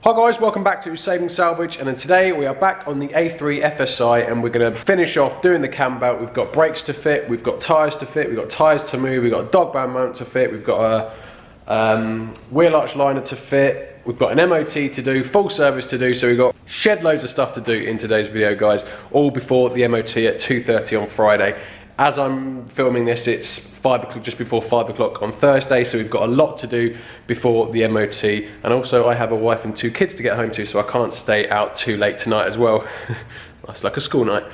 Hi guys, welcome back to Saving Salvage, and then today we are back on the A3 FSI and we're going to finish off doing the Cambelt. We've got brakes to fit, we've got tyres to fit, we've got tyres to move, we've got a dog band mount to fit, we've got a wheel arch liner to fit, we've got an MOT to do, full service to do, so we've got shed loads of stuff to do in today's video guys, all before the MOT at 2:30 on Friday. As I'm filming this, it's 5 o'clock, just before 5 o'clock on Thursday, so we've got a lot to do before the MOT. And also I have a wife and 2 kids to get home to, so I can't stay out too late tonight as well. That's like a school night.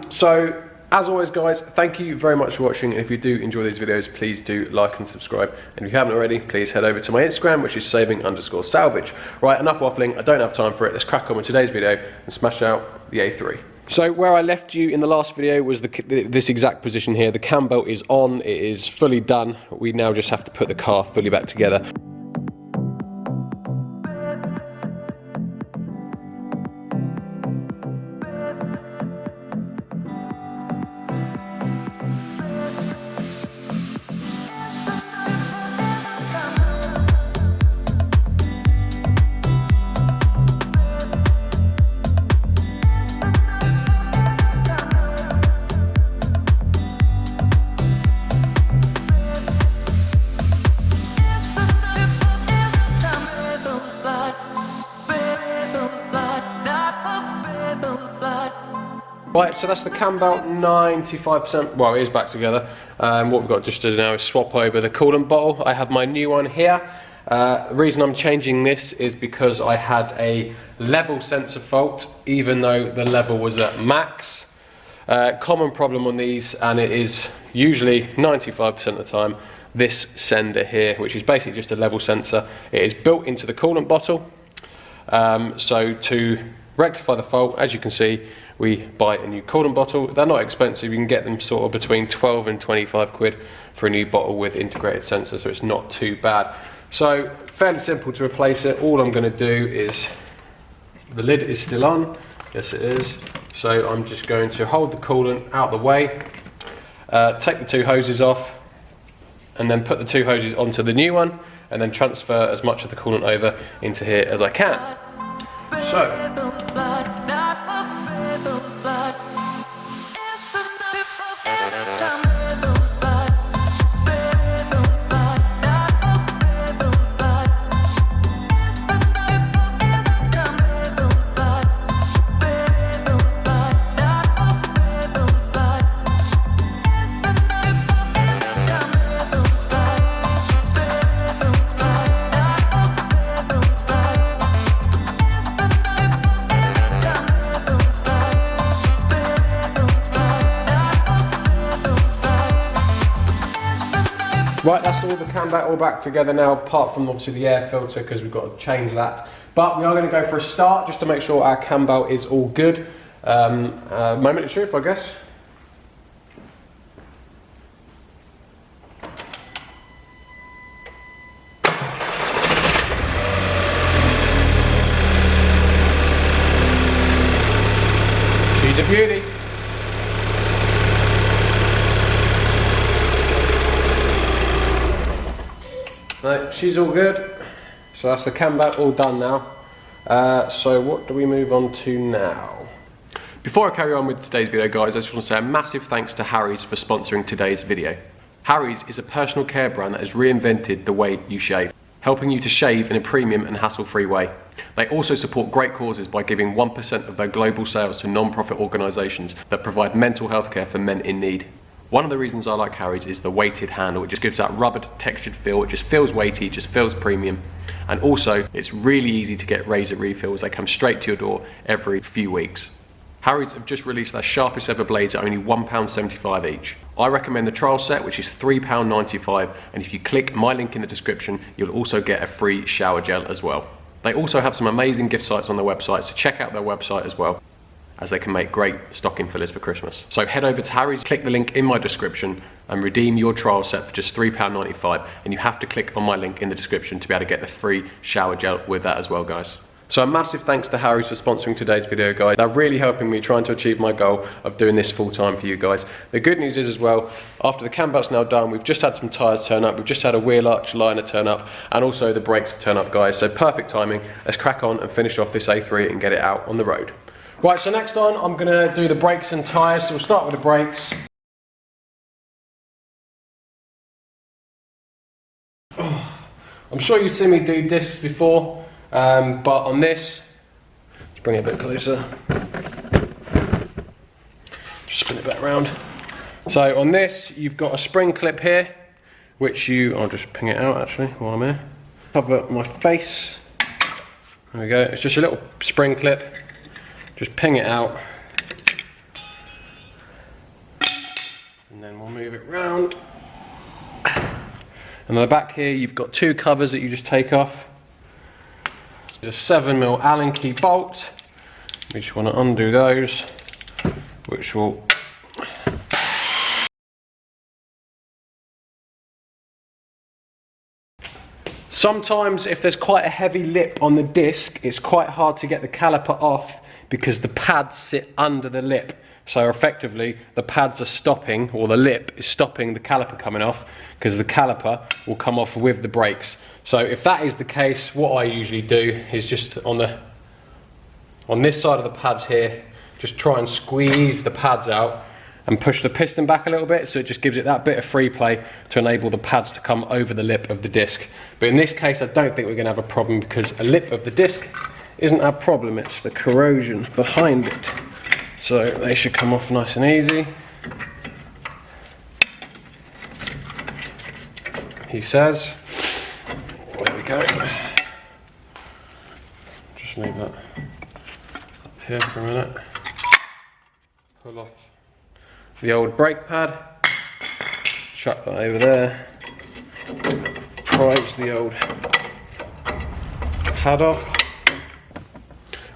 So as always guys, thank you very much for watching. And if you do enjoy these videos, please do like and subscribe. And if you haven't already, please head over to my Instagram, which is saving_salvage. Right, enough waffling, I don't have time for it. Let's crack on with today's video and smash out the A3. So where I left you in the last video was this exact position here. The Cambelt is on, it is fully done. We now just have to put the car fully back together. Right, so that's the Cambelt 95%, well it is back together. What we've got just to do now is swap over the coolant bottle. I have my new one here. The reason I'm changing this is because I had a level sensor fault, even though the level was at max. Common problem on these, and it is usually 95% of the time, this sender here, which is basically just a level sensor. It is built into the coolant bottle. So to rectify the fault, as you can see, we buy a new coolant bottle. They're not expensive, you can get them sort of between 12 and 25 quid for a new bottle with integrated sensor, so it's not too bad. So fairly simple to replace it. All I'm going to do is, the lid is still on, yes it is, so I'm just going to hold the coolant out the way, take the 2 hoses off, and then put the 2 hoses onto the new one, and then transfer as much of the coolant over into here as I can. So right, that's all the Cambelt all back together now, apart from obviously the air filter, because we've got to change that. But we are going to go for a start, just to make sure our Cambelt is all good. Moment of truth, I guess. She's a beauty. No, she's all good. So that's the Cambelt all done now. So what do we move on to now? Before I carry on with today's video guys, I just want to say a massive thanks to Harry's for sponsoring today's video. Harry's is a personal care brand that has reinvented the way you shave, helping you to shave in a premium and hassle-free way. They also support great causes by giving 1% of their global sales to non-profit organisations that provide mental health care for men in need. One of the reasons I like Harry's is the weighted handle. It just gives that rubbered textured feel. It just feels weighty, it just feels premium. And also, it's really easy to get razor refills. They come straight to your door every few weeks. Harry's have just released their sharpest ever blades at only £1.75 each. I recommend the trial set, which is £3.95, and if you click my link in the description, you'll also get a free shower gel as well. They also have some amazing gift sites on their website, so check out their website as well, as they can make great stocking fillers for Christmas. So head over to Harry's, click the link in my description and redeem your trial set for just £3.95, and you have to click on my link in the description to be able to get the free shower gel with that as well guys. So a massive thanks to Harry's for sponsoring today's video, guys. They're really helping me trying to achieve my goal of doing this full time for you guys. The good news is as well, after the Cambelt's now done, we've just had some tyres turn up, we've just had a wheel arch liner turn up, and also the brakes have turned up, guys. So perfect timing. Let's crack on and finish off this A3 and get it out on the road. Right, so next on, I'm gonna do the brakes and tyres. So we'll start with the brakes. I'm sure you've seen me do discs before, but on this, let's bring it a bit closer. Just spin it back around. So on this, you've got a spring clip here, which I'll just ping it out actually while I'm here. Cover my face. There we go. It's just a little spring clip. Just ping it out. And then we'll move it round. And on the back here, you've got two covers that you just take off. There's a 7mm Allen key bolt. We just want to undo those, which will sometimes if there's quite a heavy lip on the disc, it's quite hard to get the caliper off because the pads sit under the lip. So effectively the pads are stopping, or the lip is stopping the caliper coming off, because the caliper will come off with the brakes. So if that is the case, what I usually do is just on this side of the pads here, just try and squeeze the pads out and push the piston back a little bit, so it just gives it that bit of free play to enable the pads to come over the lip of the disc. But in this case, I don't think we're going to have a problem, because a lip of the disc isn't our problem, it's the corrosion behind it. So they should come off nice and easy. He says. There we go. Just leave that up here for a minute. Pull off the old brake pad. Chuck that over there. Prise the old pad off.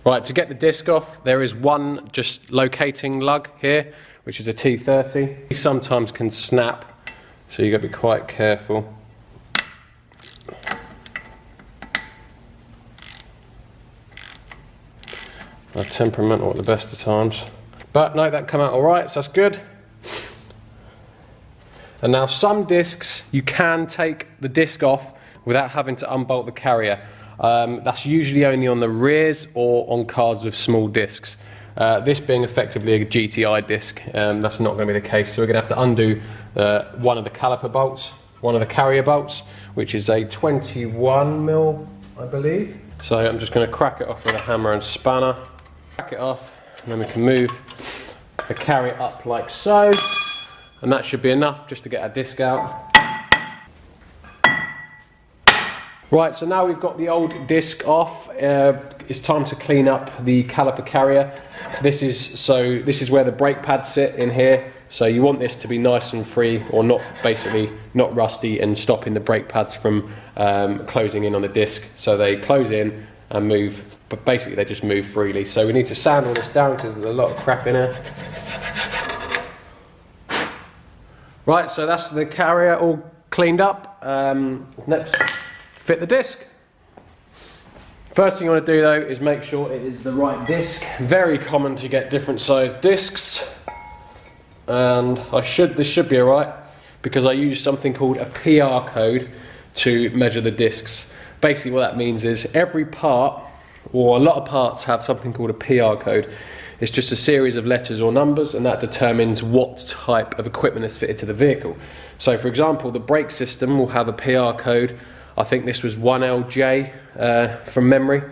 Right, to get the disc off, there is one just locating lug here, which is a T30. These sometimes can snap, so you've got to be quite careful. I'm temperamental at the best of times. But no, that come out alright, so that's good. And now some discs, you can take the disc off without having to unbolt the carrier. That's usually only on the rears or on cars with small discs. This being effectively a GTI disc, that's not going to be the case. So we're going to have to undo one of the caliper bolts, one of the carrier bolts, which is a 21mm, I believe. So I'm just going to crack it off with a hammer and spanner. Crack it off, and then we can move the carrier up like so. And that should be enough just to get our disc out. Right, so now we've got the old disc off, it's time to clean up the caliper carrier. This is where the brake pads sit in here, so you want this to be nice and free, or not, basically not rusty and stopping the brake pads from closing in on the disc. So they close in and move, but basically they just move freely. So we need to sand all this down because there's a lot of crap in here. Right, so that's the carrier all cleaned up. Next, fit the disc. First thing you want to do though is make sure it is the right disc. Very common to get different sized discs, and this should be alright, because I use something called a PR code to measure the discs. Basically what that means is every part, or a lot of parts, have something called a PR code. It's just a series of letters or numbers, and that determines what type of equipment is fitted to the vehicle. So for example, the brake system will have a PR code. I think this was 1LJ from memory,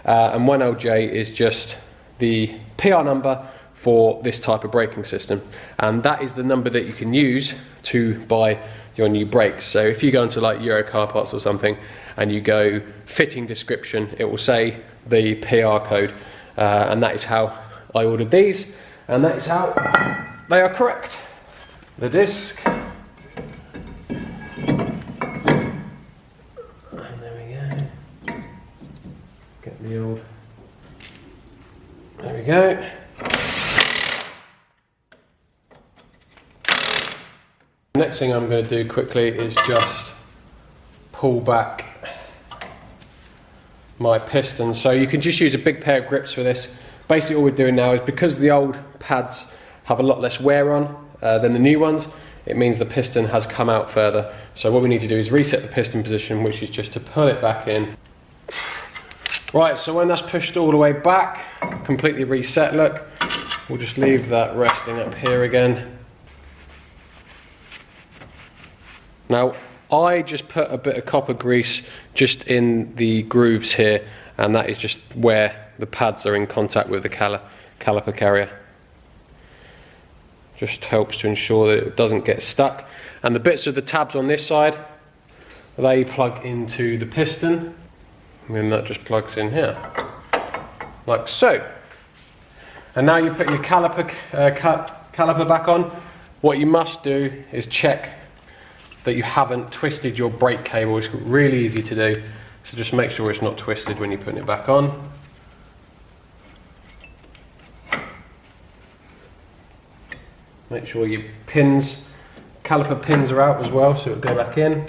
and 1LJ is just the PR number for this type of braking system, and that is the number that you can use to buy your new brakes. So if you go into like Euro car parts or something and you go fitting description, it will say the PR code, and that is how I ordered these, and that is how they are correct. The disc. There we go. Next thing I'm going to do quickly is just pull back my piston. So you can just use a big pair of grips for this. Basically all we're doing now is, because the old pads have a lot less wear on than the new ones, it means the piston has come out further. So what we need to do is reset the piston position, which is just to pull it back in. Right, so when that's pushed all the way back, completely reset, look, we'll just leave that resting up here again. Now, I just put a bit of copper grease just in the grooves here, and that is just where the pads are in contact with the caliper carrier. Just helps to ensure that it doesn't get stuck. And the bits of the tabs on this side, they plug into the piston, and then that just plugs in here, like so. And now you put your caliper back on. What you must do is check that you haven't twisted your brake cable. It's really easy to do, so just make sure it's not twisted when you're putting it back on. Make sure your pins, caliper pins are out as well, so it'll go back in.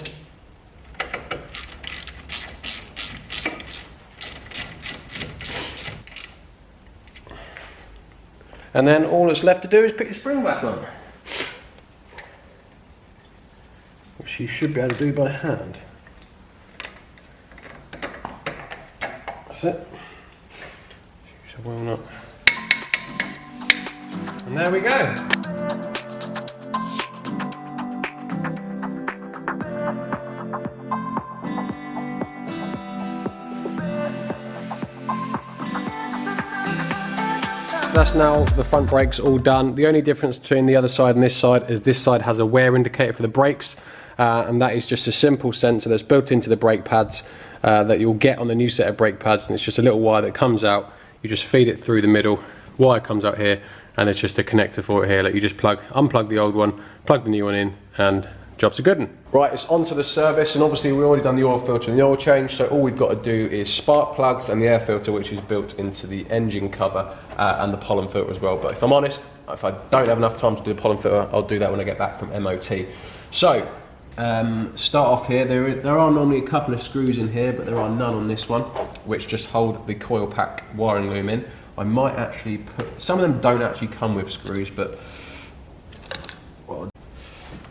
And then all that's left to do is put your spring back on, which you should be able to do by hand. That's it. Use a wheel nut. And there we go. That's now the front brakes all done. The only difference between the other side and this side is this side has a wear indicator for the brakes, and that is just a simple sensor that's built into the brake pads that you'll get on the new set of brake pads, and it's just a little wire that comes out. You just feed it through the middle, wire comes out here, and it's just a connector for it here that you just unplug the old one, plug the new one in, and job's a good one. Right, it's on to the service, and obviously we've already done the oil filter and the oil change, so all we've got to do is spark plugs and the air filter, which is built into the engine cover, and the pollen filter as well. But if I'm honest, if I don't have enough time to do the pollen filter, I'll do that when I get back from MOT. So, start off here. There are normally a couple of screws in here, but there are none on this one, which just hold the coil pack wiring loom in. I might actually put, some of them don't actually come with screws, but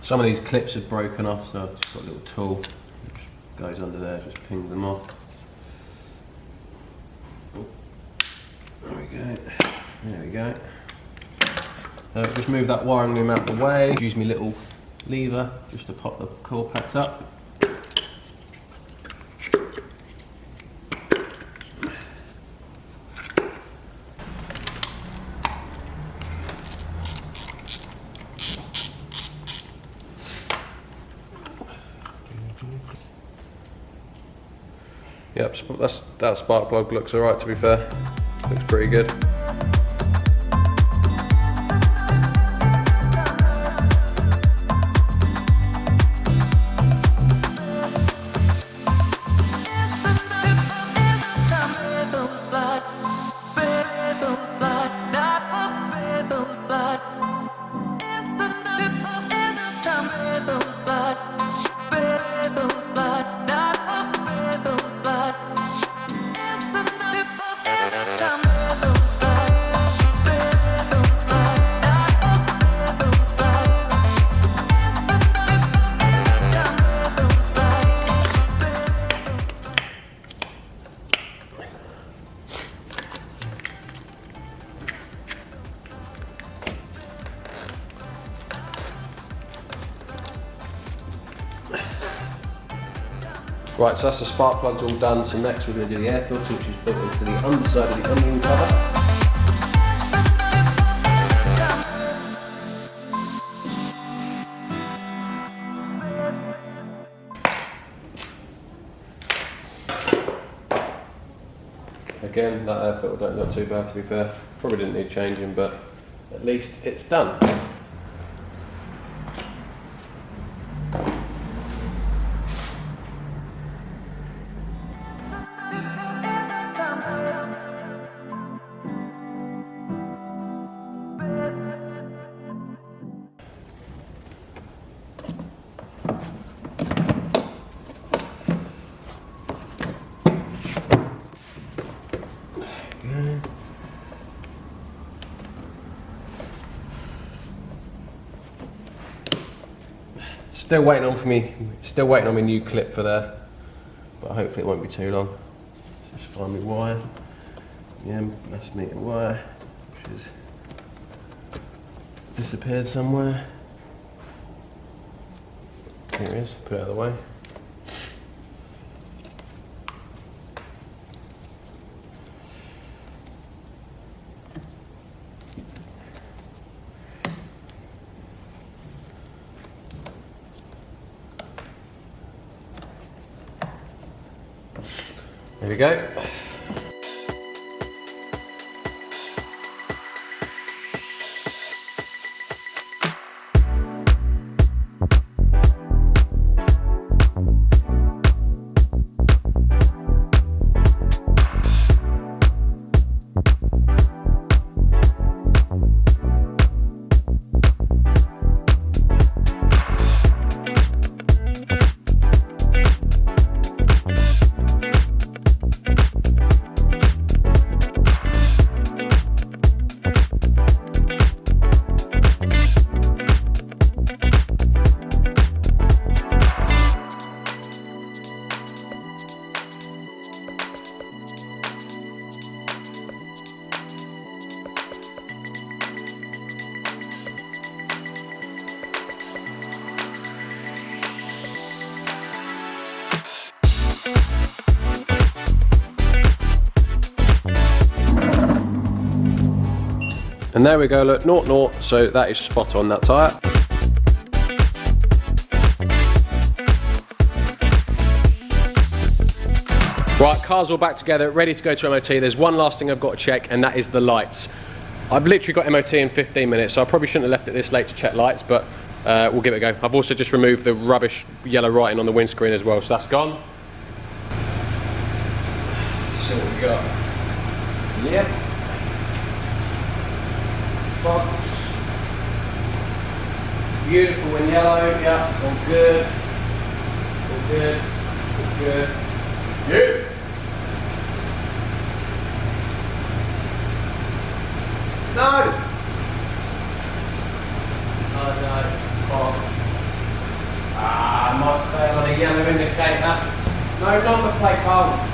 some of these clips have broken off, so I've just got a little tool, which goes under there, just pings them off. Oh, there we go, there we go. Just move that wiring loom out of the way, use my little lever just to pop the coil packs up. Yep, that spark plug looks alright, to be fair. Looks pretty good. Right, so that's the spark plugs all done, so next we're going to do the air filter, which is built into the underside of the onion cover. Again, that air filter don't look too bad, to be fair. Probably didn't need changing, but at least it's done. go. Still waiting on my new clip for there, but hopefully it won't be too long. Just find my wire. Yeah, that's meter wire, which has disappeared somewhere. Here it is, put it out of the way. There we go. And there we go, look, 0-0, so that is spot on, that tyre. Right, car's all back together, ready to go to MOT. There's one last thing I've got to check, and that is the lights. I've literally got MOT in 15 minutes, so I probably shouldn't have left it this late to check lights, but we'll give it a go. I've also just removed the rubbish yellow writing on the windscreen as well, so that's gone. So what we got? Yep. Box. Beautiful in yellow, yeah, all good. All good, all good. Yeah. No! Oh no, fog. Might fail on a yellow indicator. No number plate bulb.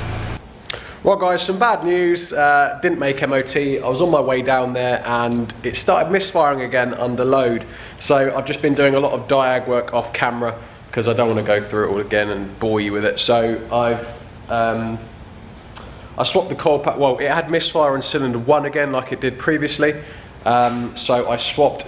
Well guys, some bad news, didn't make MOT. I was on my way down there and it started misfiring again under load. So I've just been doing a lot of diag work off camera because I don't want to go through it all again and bore you with it. So I swapped the coil pack. Well, it had misfire on cylinder 1 again like it did previously. So I swapped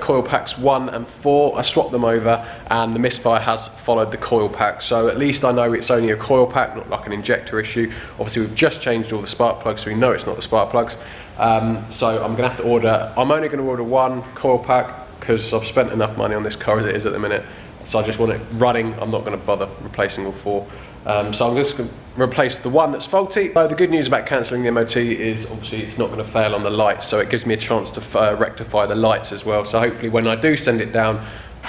coil packs 1 and 4, I swapped them over and the misfire has followed the coil pack. So at least I know it's only a coil pack, not like an injector issue. Obviously we've just changed all the spark plugs, so we know it's not the spark plugs. So I'm gonna have to I'm only gonna order 1 coil pack because I've spent enough money on this car as it is at the minute. So I just want it running, I'm not gonna bother replacing all 4. So I'm just going to replace the one that's faulty. So the good news about cancelling the MOT is obviously it's not going to fail on the lights, so it gives me a chance to rectify the lights as well. So hopefully when I do send it down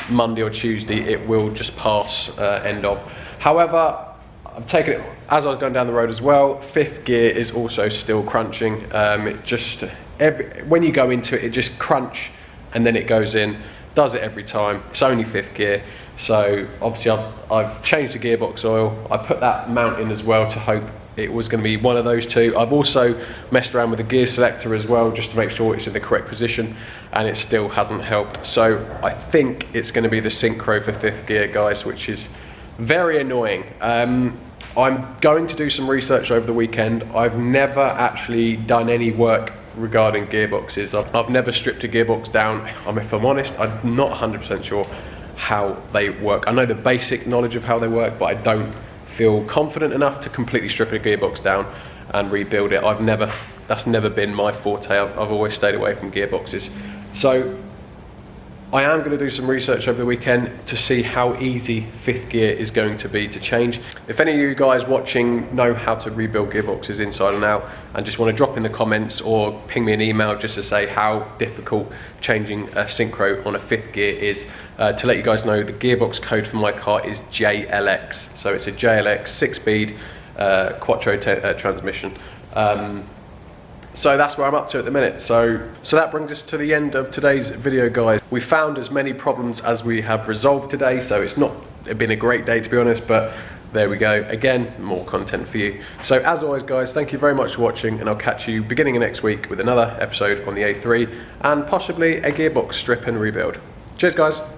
Monday or Tuesday, it will just pass end of. However, I've taken it as I was going down the road as well. 5th gear is also still crunching. It just when you go into it, it just crunch and then it goes in. Does it every time. It's only 5th gear. So obviously I've changed the gearbox oil. I put that mount in as well to hope it was going to be one of those two. I've also messed around with the gear selector as well just to make sure it's in the correct position, and it still hasn't helped. So I think it's going to be the synchro for 5th gear, guys, which is very annoying. I'm going to do some research over the weekend. I've never actually done any work regarding gearboxes. I've never stripped a gearbox down. If I'm honest, I'm not 100% sure how they work. I know the basic knowledge of how they work, but I don't feel confident enough to completely strip a gearbox down and rebuild it. That's never been my forte. I've always stayed away from gearboxes. So I am going to do some research over the weekend to see how easy 5th gear is going to be to change. If any of you guys watching know how to rebuild gearboxes inside and out and just want to drop in the comments or ping me an email just to say how difficult changing a synchro on a 5th gear is, to let you guys know, the gearbox code for my car is JLX. So it's a JLX 6-speed Quattro transmission. So that's where I'm up to at the minute. So that brings us to the end of today's video, guys. We found as many problems as we have resolved today, so it's been a great day to be honest, but there we go. Again, more content for you. So as always, guys, thank you very much for watching, and I'll catch you beginning of next week with another episode on the A3 and possibly a gearbox strip and rebuild. Cheers, guys.